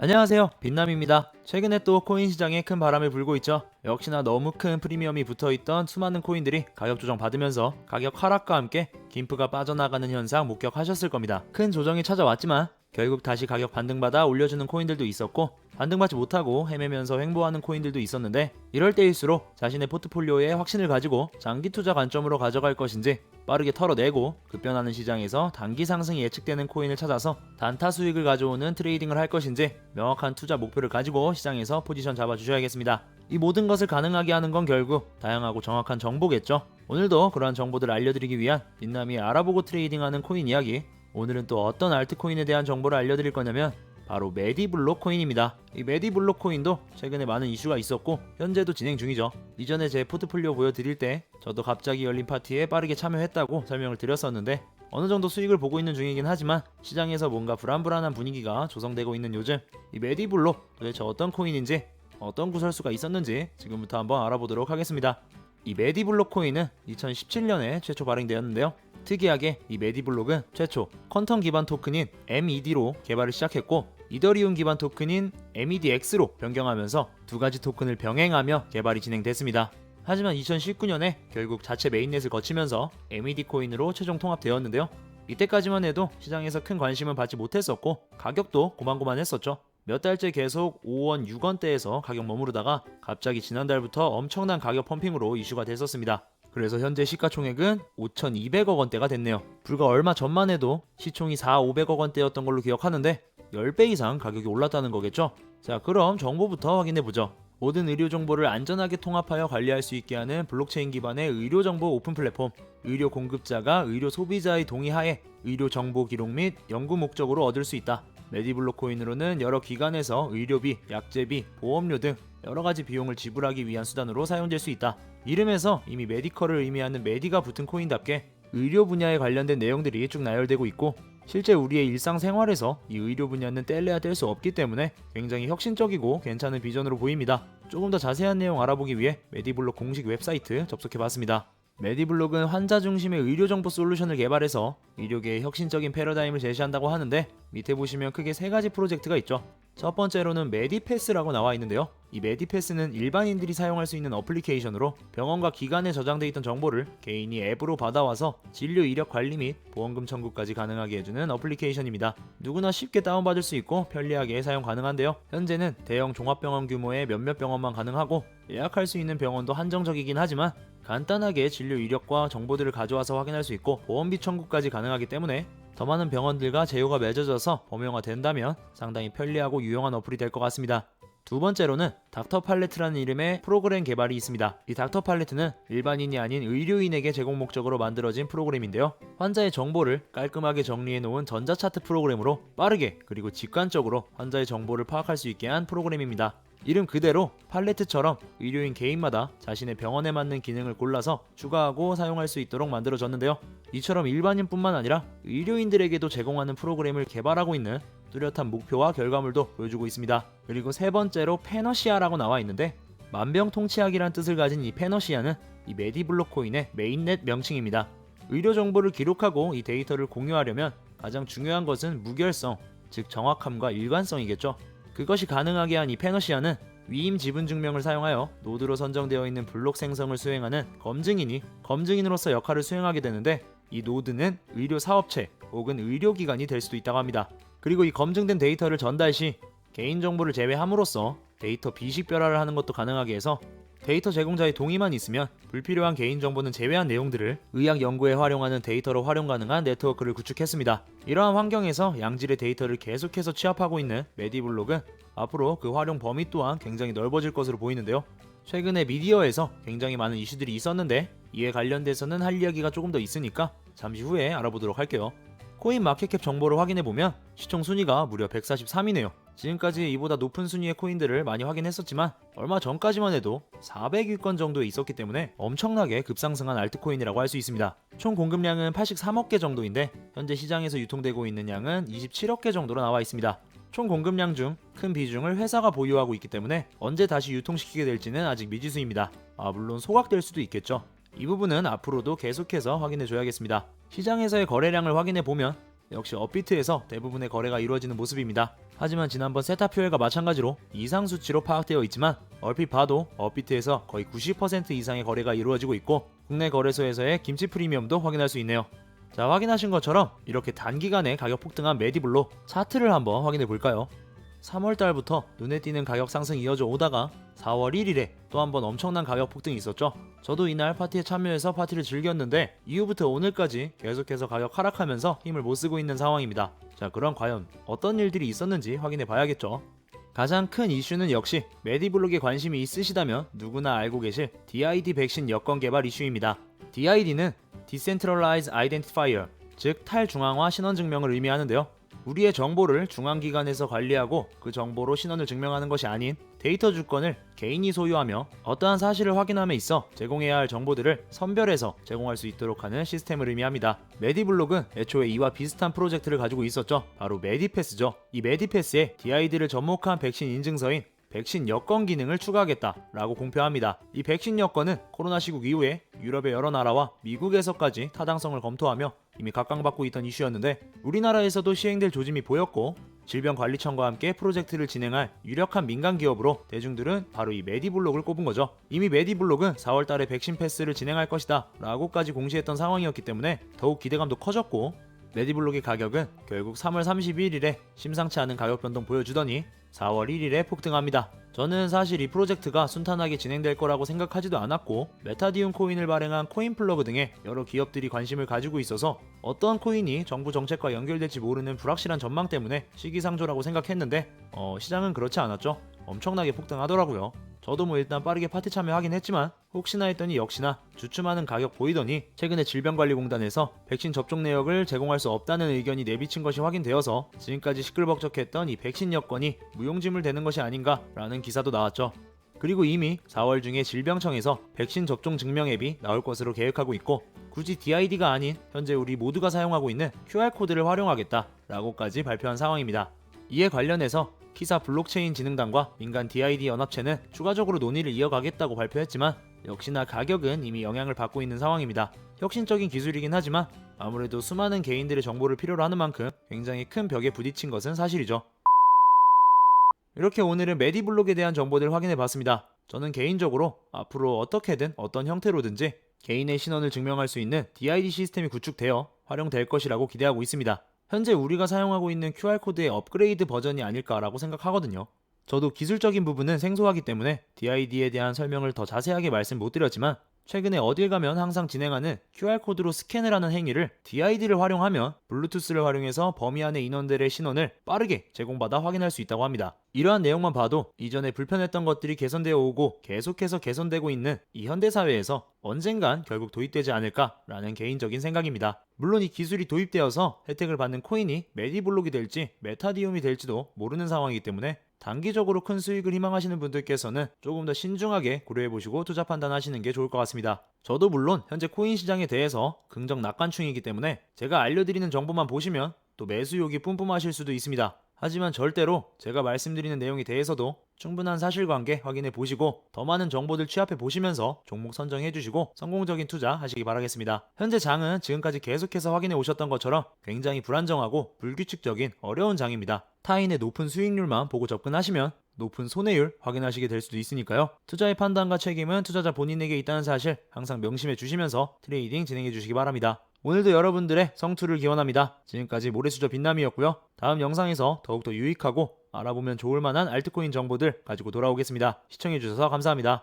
안녕하세요, 빛남입니다. 최근에 또 코인 시장에 큰 바람이 불고 있죠. 역시나 너무 큰 프리미엄이 붙어있던 수많은 코인들이 가격 조정 받으면서 가격 하락과 함께 김프가 빠져나가는 현상 목격하셨을 겁니다. 큰 조정이 찾아왔지만 결국 다시 가격 반등받아 올려주는 코인들도 있었고, 반등받지 못하고 헤매면서 횡보하는 코인들도 있었는데, 이럴 때일수록 자신의 포트폴리오에 확신을 가지고 장기 투자 관점으로 가져갈 것인지, 빠르게 털어내고 급변하는 시장에서 단기 상승이 예측되는 코인을 찾아서 단타 수익을 가져오는 트레이딩을 할 것인지 명확한 투자 목표를 가지고 시장에서 포지션 잡아주셔야겠습니다. 이 모든 것을 가능하게 하는 건 결국 다양하고 정확한 정보겠죠. 오늘도 그러한 정보들을 알려드리기 위한 빛남이 알아보고 트레이딩하는 코인 이야기. 오늘은 또 어떤 알트코인에 대한 정보를 알려드릴 거냐면 바로 메디블록 코인입니다. 이 메디블록 코인도 최근에 많은 이슈가 있었고 현재도 진행 중이죠. 이전에 제 포트폴리오 보여드릴 때 저도 갑자기 열린 파티에 빠르게 참여했다고 설명을 드렸었는데, 어느 정도 수익을 보고 있는 중이긴 하지만 시장에서 뭔가 불안불안한 분위기가 조성되고 있는 요즘, 이 메디블록 도대체 어떤 코인인지, 어떤 구설수가 있었는지 지금부터 한번 알아보도록 하겠습니다. 이 메디블록 코인은 2017년에 최초 발행되었는데요. 특이하게 이 메디블록은 최초 퀀텀 기반 토큰인 MED로 개발을 시작했고, 이더리움 기반 토큰인 MEDX로 변경하면서 두 가지 토큰을 병행하며 개발이 진행됐습니다. 하지만 2019년에 결국 자체 메인넷을 거치면서 MED 코인으로 최종 통합되었는데요. 이때까지만 해도 시장에서 큰 관심은 받지 못했었고 가격도 고만고만했었죠. 몇 달째 계속 5원, 6원대에서 가격 머무르다가 갑자기 지난달부터 엄청난 가격 펌핑으로 이슈가 됐었습니다. 그래서 현재 시가총액은 5,200억 원대가 됐네요. 불과 얼마 전만 해도 시총이 4, 500억 원대였던 걸로 기억하는데 10배 이상 가격이 올랐다는 거겠죠? 자, 그럼 정보부터 확인해보죠. 모든 의료 정보를 안전하게 통합하여 관리할 수 있게 하는 블록체인 기반의 의료 정보 오픈 플랫폼. 의료 공급자가 의료 소비자의 동의하에 의료 정보 기록 및 연구 목적으로 얻을 수 있다. 메디블록 코인으로는 여러 기관에서 의료비, 약제비, 보험료 등 여러가지 비용을 지불하기 위한 수단으로 사용될 수 있다. 이름에서 이미 메디컬을 의미하는 메디가 붙은 코인답게 의료 분야에 관련된 내용들이 쭉 나열되고 있고, 실제 우리의 일상생활에서 이 의료 분야는 뗄래야 뗄 수 없기 때문에 굉장히 혁신적이고 괜찮은 비전으로 보입니다. 조금 더 자세한 내용 알아보기 위해 메디블록 공식 웹사이트 접속해봤습니다. 메디블록은 환자 중심의 의료정보 솔루션을 개발해서 의료계의 혁신적인 패러다임을 제시한다고 하는데, 밑에 보시면 크게 세 가지 프로젝트가 있죠. 첫 번째로는 메디패스라고 나와 있는데요. 이 메디패스는 일반인들이 사용할 수 있는 어플리케이션으로 병원과 기관에 저장돼 있던 정보를 개인이 앱으로 받아와서 진료 이력 관리 및 보험금 청구까지 가능하게 해주는 어플리케이션입니다. 누구나 쉽게 다운받을 수 있고 편리하게 사용 가능한데요. 현재는 대형 종합병원 규모의 몇몇 병원만 가능하고 예약할 수 있는 병원도 한정적이긴 하지만 간단하게 진료 이력과 정보들을 가져와서 확인할 수 있고 보험비 청구까지 가능하기 때문에 더 많은 병원들과 제휴가 맺어져서 범용화된다면 상당히 편리하고 유용한 어플이 될 것 같습니다. 두 번째로는 닥터 팔레트라는 이름의 프로그램 개발이 있습니다. 이 닥터 팔레트는 일반인이 아닌 의료인에게 제공 목적으로 만들어진 프로그램인데요. 환자의 정보를 깔끔하게 정리해 놓은 전자차트 프로그램으로 빠르게 그리고 직관적으로 환자의 정보를 파악할 수 있게 한 프로그램입니다. 이름 그대로 팔레트처럼 의료인 개인마다 자신의 병원에 맞는 기능을 골라서 추가하고 사용할 수 있도록 만들어졌는데요. 이처럼 일반인뿐만 아니라 의료인들에게도 제공하는 프로그램을 개발하고 있는 뚜렷한 목표와 결과물도 보여주고 있습니다. 그리고 세 번째로 페너시아라고 나와 있는데, 만병통치약이란 뜻을 가진 이 페너시아는 이 메디블록 코인의 메인넷 명칭입니다. 의료 정보를 기록하고 이 데이터를 공유하려면 가장 중요한 것은 무결성, 즉 정확함과 일관성이겠죠. 그것이 가능하게 한 이 페너시아는 위임 지분 증명을 사용하여 노드로 선정되어 있는 블록 생성을 수행하는 검증인으로서 역할을 수행하게 되는데, 이 노드는 의료 사업체 혹은 의료기관이 될 수도 있다고 합니다. 그리고 이 검증된 데이터를 전달 시 개인정보를 제외함으로써 데이터 비식별화를 하는 것도 가능하게 해서 데이터 제공자의 동의만 있으면 불필요한 개인정보는 제외한 내용들을 의학 연구에 활용하는 데이터로 활용 가능한 네트워크를 구축했습니다. 이러한 환경에서 양질의 데이터를 계속해서 취합하고 있는 메디블록은 앞으로 그 활용 범위 또한 굉장히 넓어질 것으로 보이는데요. 최근에 미디어에서 굉장히 많은 이슈들이 있었는데 이에 관련돼서는 할 이야기가 조금 더 있으니까 잠시 후에 알아보도록 할게요. 코인 마켓캡 정보를 확인해보면 시총 순위가 무려 143이네요. 지금까지 이보다 높은 순위의 코인들을 많이 확인했었지만 얼마 전까지만 해도 400위권 정도에 있었기 때문에 엄청나게 급상승한 알트코인이라고 할 수 있습니다. 총 공급량은 83억 개 정도인데 현재 시장에서 유통되고 있는 양은 27억 개 정도로 나와 있습니다. 총 공급량 중 큰 비중을 회사가 보유하고 있기 때문에 언제 다시 유통시키게 될지는 아직 미지수입니다. 물론 소각될 수도 있겠죠. 이 부분은 앞으로도 계속해서 확인해 줘야겠습니다. 시장에서의 거래량을 확인해 보면 역시 업비트에서 대부분의 거래가 이루어지는 모습입니다. 하지만 지난번 세타퓨엘과 마찬가지로 이상 수치로 파악되어 있지만 얼핏 봐도 업비트에서 거의 90% 이상의 거래가 이루어지고 있고 국내 거래소에서의 김치 프리미엄도 확인할 수 있네요. 자, 확인하신 것처럼 이렇게 단기간에 가격 폭등한 메디블로 차트를 한번 확인해 볼까요? 3월달부터 눈에 띄는 가격 상승이 이어져 오다가 4월 1일에 또 한번 엄청난 가격 폭등이 있었죠. 저도 이날 파티에 참여해서 파티를 즐겼는데 이후부터 오늘까지 계속해서 가격 하락하면서 힘을 못 쓰고 있는 상황입니다. 자, 그럼 과연 어떤 일들이 있었는지 확인해 봐야겠죠. 가장 큰 이슈는 역시 메디블록에 관심이 있으시다면 누구나 알고 계실 DID 백신 여권 개발 이슈입니다. DID는 Decentralized Identifier, 즉 탈중앙화 신원증명을 의미하는데요. 우리의 정보를 중앙기관에서 관리하고 그 정보로 신원을 증명하는 것이 아닌 데이터 주권을 개인이 소유하며 어떠한 사실을 확인함에 있어 제공해야 할 정보들을 선별해서 제공할 수 있도록 하는 시스템을 의미합니다. 메디블록은 애초에 이와 비슷한 프로젝트를 가지고 있었죠. 바로 메디패스죠. 이 메디패스에 DID를 접목한 백신 인증서인 백신 여권 기능을 추가하겠다라고 공표합니다. 이 백신 여권은 코로나 시국 이후에 유럽의 여러 나라와 미국에서까지 타당성을 검토하며 이미 각광받고 있던 이슈였는데 우리나라에서도 시행될 조짐이 보였고 질병관리청과 함께 프로젝트를 진행할 유력한 민간 기업으로 대중들은 바로 이 메디블록을 꼽은 거죠. 이미 메디블록은 4월달에 백신 패스를 진행할 것이다 라고까지 공시했던 상황이었기 때문에 더욱 기대감도 커졌고 메디블록의 가격은 결국 3월 31일에 심상치 않은 가격 변동 보여주더니 4월 1일에 폭등합니다. 저는 사실 이 프로젝트가 순탄하게 진행될 거라고 생각하지도 않았고 메타디움 코인을 발행한 코인플러그 등의 여러 기업들이 관심을 가지고 있어서 어떤 코인이 정부 정책과 연결될지 모르는 불확실한 전망 때문에 시기상조라고 생각했는데 시장은 그렇지 않았죠. 엄청나게 폭등하더라고요. 저도 일단 빠르게 파티 참여하긴 했지만 혹시나 했더니 역시나 주춤하는 가격 보이더니 최근에 질병관리공단에서 백신 접종 내역을 제공할 수 없다는 의견이 내비친 것이 확인되어서 지금까지 시끌벅적했던 이 백신 여건이 무용지물 되는 것이 아닌가라는 기사도 나왔죠. 그리고 이미 4월 중에 질병청에서 백신 접종 증명 앱이 나올 것으로 계획하고 있고 굳이 DID가 아닌 현재 우리 모두가 사용하고 있는 QR코드를 활용하겠다라고까지 발표한 상황입니다. 이에 관련해서 키사 블록체인 진흥단과 민간 DID 연합체는 추가적으로 논의를 이어가겠다고 발표했지만 역시나 가격은 이미 영향을 받고 있는 상황입니다. 혁신적인 기술이긴 하지만 아무래도 수많은 개인들의 정보를 필요로 하는 만큼 굉장히 큰 벽에 부딪힌 것은 사실이죠. 이렇게 오늘은 메디블록에 대한 정보들을 확인해 봤습니다. 저는 개인적으로 앞으로 어떻게든 어떤 형태로든지 개인의 신원을 증명할 수 있는 DID 시스템이 구축되어 활용될 것이라고 기대하고 있습니다. 현재 우리가 사용하고 있는 QR코드의 업그레이드 버전이 아닐까라고 생각하거든요. 저도 기술적인 부분은 생소하기 때문에 DID에 대한 설명을 더 자세하게 말씀 못 드렸지만 최근에 어딜 가면 항상 진행하는 QR코드로 스캔을 하는 행위를 DID를 활용하면 블루투스를 활용해서 범위 안의 인원들의 신원을 빠르게 제공받아 확인할 수 있다고 합니다. 이러한 내용만 봐도 이전에 불편했던 것들이 개선되어 오고 계속해서 개선되고 있는 이 현대사회에서 언젠간 결국 도입되지 않을까라는 개인적인 생각입니다. 물론 이 기술이 도입되어서 혜택을 받는 코인이 메디블록이 될지 메타디움이 될지도 모르는 상황이기 때문에 단기적으로 큰 수익을 희망하시는 분들께서는 조금 더 신중하게 고려해보시고 투자 판단하시는 게 좋을 것 같습니다. 저도 물론 현재 코인 시장에 대해서 긍정 낙관충이기 때문에 제가 알려드리는 정보만 보시면 또 매수욕이 뿜뿜하실 수도 있습니다. 하지만 절대로 제가 말씀드리는 내용에 대해서도 충분한 사실관계 확인해 보시고 더 많은 정보들 취합해 보시면서 종목 선정해 주시고 성공적인 투자 하시기 바라겠습니다. 현재 장은 지금까지 계속해서 확인해 오셨던 것처럼 굉장히 불안정하고 불규칙적인 어려운 장입니다. 타인의 높은 수익률만 보고 접근하시면 높은 손해율 확인하시게 될 수도 있으니까요. 투자의 판단과 책임은 투자자 본인에게 있다는 사실 항상 명심해 주시면서 트레이딩 진행해 주시기 바랍니다. 오늘도 여러분들의 성투를 기원합니다. 지금까지 모래수저 빛남이었고요. 다음 영상에서 더욱더 유익하고 알아보면 좋을 만한 알트코인 정보들 가지고 돌아오겠습니다. 시청해주셔서 감사합니다.